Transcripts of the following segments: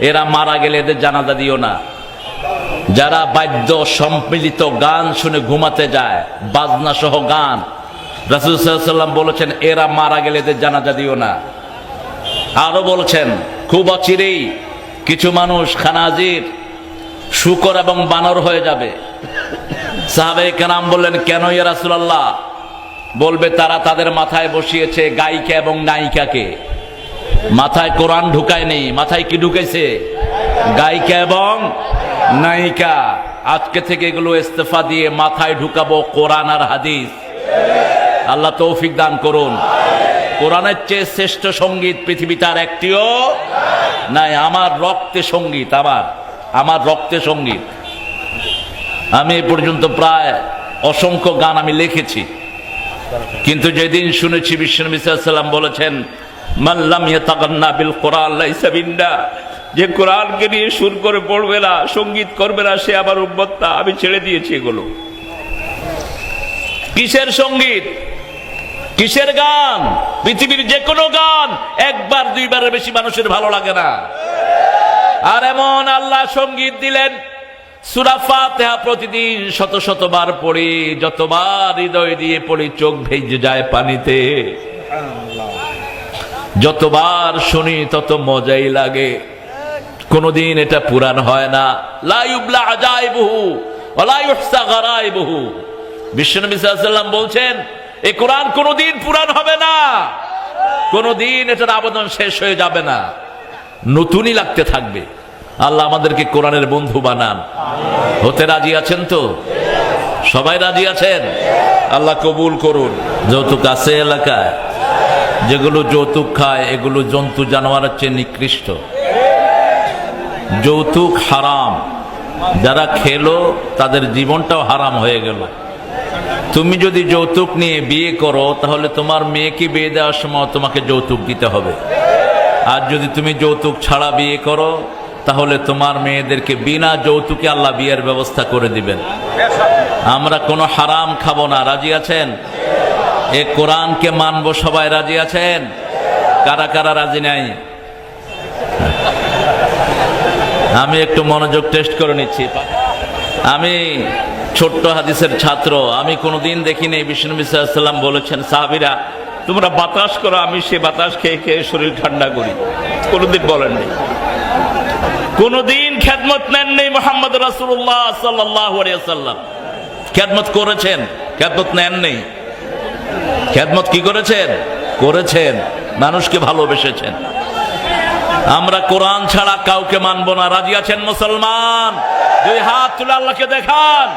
এরা মারা গেলে এদের জানাজা দিও না। যারা বাদ্য সম্মিলিত গান শুনে ঘুমাতে যায়, বাজনা সহ গান, রাসূল সাল্লাল্লাহু আলাইহি ওয়াসাল্লাম বলেছেন এরা মারা গেলে এদের জানাজা দিও না। আরো বলছেন খুব অচিরেই কিছু মানুষ খানাজির, শূকর এবং বানর হয়ে যাবে। সাহাবায়ে কেরাম বললেন কেন ইয়া রাসূলুল্লাহ? বলবে তারা তাদের মাথায় বসিয়েছে গায়িকা এবং নায়িকাকে। মাথায় কোরআন ঢুকায় নেই, মাথায় কি ঢুকেছে? গায়িকা এবং নায়িকা। আজকে থেকে এগুলো ইস্তেফা দিয়ে মাথায় ঢুকাবো কোরআন আর হাদিস। আল্লাহ তৌফিক দান করুন। কোরআনের চেয়ে শ্রেষ্ঠ সঙ্গীত পৃথিবীতে আর একটিও নাই। আমার রক্তে সঙ্গীত, আমার রক্তে সঙ্গীত। আমি এ পর্যন্ত প্রায় অসংখ্য গান আমি লিখেছি, কিন্তু যেদিন শুনেছি বিশ্বনবী সাল্লাল্লাহু আলাইহি ওয়াসাল্লাম বলেছেন মান লাম ইয়াতাগান্না বিল কোরআন লাইসা মিন্না, যে কোরআনকে নিয়ে সুর করে পড়বে না, সঙ্গীত করবে না, সে আমার উম্মত না। আমি ছেড়ে দিয়েছি এগুলো। কিসের সঙ্গীত, কিসের গান? পৃথিবীর যে কোনো গান একবার দুইবারের বেশি মানুষের ভালো লাগে না। আর এমন আল্লাহ সঙ্গীত দিলেন, সূরা ফাতিহা প্রতিদিন শত শতবার পড়ি, যতবার হৃদয় দিয়ে পড়ি চোখ ভেজে যায় পানিতে। যতবার শুনি তত মজাই লাগে। কোনদিন এটা পুরান হয় না। লা ইউবলা আজাইবুহু ওয়া লা ইহসা গারাইবুহু। বিশ্বনবী সাল্লাল্লাহু আলাইহি ওয়াসাল্লাম বলছেন এই কোরআন কোনদিন পুরান হবে না, কোনদিন এটার আবেদন শেষ হয়ে যাবে না, নতুনই লাগতে থাকবে। আল্লাহ আমাদেরকে কোরআনের বন্ধু বানান। হতে রাজি আছেন তো? সবাই রাজি আছেন? আল্লাহ কবুল করুন। যৌতুক আছে এলাকায়? যেগুলো যৌতুক খায় এগুলো জন্তু জানোয়ারের চেয়ে নিকৃষ্ট। যৌতুক হারাম। যারা খেলো তাদের জীবনটাও হারাম হয়ে গেল। তুমি যদি যৌতুক নিয়ে বিয়ে করো তাহলে তোমার মেয়েকে বিয়ে দেওয়ার সময় তোমাকে যৌতুক দিতে হবে। আর যদি তুমি যৌতুক ছাড়া বিয়ে করো তাহলে তোমার মেয়েদেরকে বিনা যৌতুকে আল্লাহ বিয়ের ব্যবস্থা করে দিবেন। আমরা কোনো হারাম খাবো না। রাজি আছেন? এ কোরআনকে মানবো। সবাই রাজি আছেন? কারা কারা রাজি নাই? আমি একটু মনোযোগ টেস্ট করে নিচ্ছি। আমি ছোট্ট হাদিসের ছাত্র। আমি কোনোদিন দেখিনি বিশ্বনবী সাল্লাল্লাহু আলাইহি ওয়াসাল্লাম বলেছেন সাহাবীরা তোমরা বাতাস করো, আমি সে বাতাস খেয়ে খেয়ে শরীর ঠান্ডা করি। কোনোদিন বলেননি। কোনদিন খেদমত নেন নেই মুহাম্মদ রাসূলুল্লাহ সাল্লাল্লাহু আলাইহি ওয়াসাল্লাম। খেদমত করেছেন, খেদমত নেন নেই। খেদমত কি করেছেন? করেছেন। মানুষকে ভালোবেসেছেন। আমরা কোরআন ছাড়া কাউকে মানব না। রাজি আছেন মুসলমান? দুই হাত তুলে আল্লাহকে দেখান।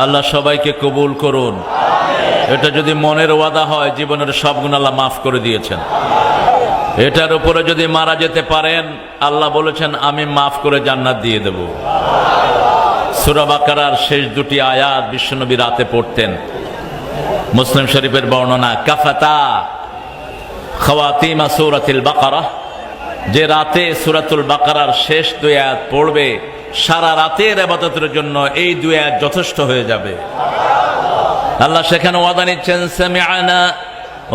আল্লাহ সবাইকে কবুল করুন। এটা যদি মনের ওয়াদা হয় জীবনের সব গুনাহ আল্লাহ মাফ করে দিয়েছেন। এটার উপরে যদি মারা যেতে পারেন আল্লাহ বলেছেন আমি মাফ করে জান্নাত দিয়ে দেব। সূরা বাকারার শেষ দুটি আয়াত বিশ্বনবী রাতে পড়তেন। মুসলিম শরীফের বর্ণনা কাফাতা খাওয়াতিমা সূরাতুল বাকারা, যে রাতে সূরাতুল বাকারার শেষ দুই আয়াত পড়বে সারা রাতের ইবাদতের জন্য এই দুই আয়াত যথেষ্ট হয়ে যাবে। আল্লাহ সেখানে ওয়াদা নিচ্ছেন সামি'না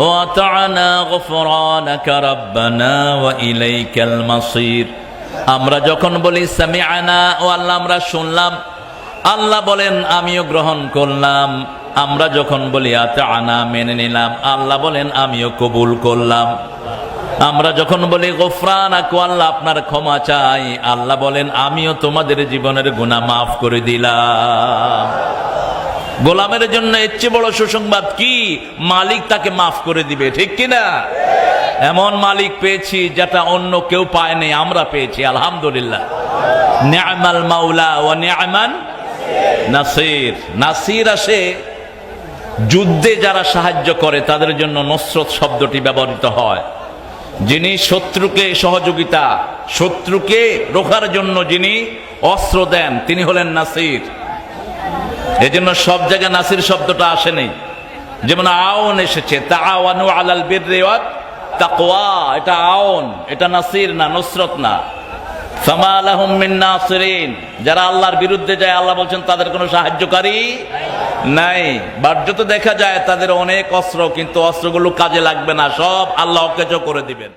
ওয়া আতা'না গফরানাকা রাব্বানা ওয়া ইলাইকাল মাসির। আমরা যখন বলি সামি'না, ও আল্লাহ আমরা শুনলাম, আল্লাহ বলেন আমিও গ্রহণ করলাম। আমরা যখন বলি আতা'না মেনে নিলাম, আল্লাহ বলেন আমিও কবুল করলাম। আমরা যখন বলি গফরানাক, আল্লাহ আপনার ক্ষমা চাই, আল্লাহ বলেন আমিও তোমাদের জীবনের গুনাহ মাফ করে দিলাম। গোলামের জন্য এর চেয়ে বড় সুসংবাদ কি? মালিক তাকে মাফ করে দিবে, ঠিক কিনা? এমন মালিক পেয়েছি যেটা অন্য কেউ পায়নি, আমরা পেয়েছি আলহামদুলিল্লাহ। নি'মাল মাওলা ওয়া নি'মান নাসির। নাসির আসে যুদ্ধে যারা সাহায্য করে তাদের জন্য নসরত শব্দটি ব্যবহৃত হয়। যিনি শত্রুকে সহযোগিতা শত্রুকে রোখার জন্য যিনি অস্ত্র দেন তিনি হলেন নাসির। এজন্য সব জায়গায় নাসির শব্দটা আসেনি। যেমন আউন এসেছে, তাআওয়ানু আলাল বিররি ওয়াত তাকওয়া, এটা আউন, এটা নাসির না, নুসরত না। ফামা লাহুম মিন নাসিরিন, যারা আল্লাহর বিরুদ্ধে যায় আল্লাহ বলছেন তাদের কোনো সাহায্যকারী নাই। বাহ্যত দেখা যায় তাদের অনেক অস্ত্র, কিন্তু অস্ত্রগুলো কাজে লাগবে না, সব আল্লাহ অকেজো করে দিবেন।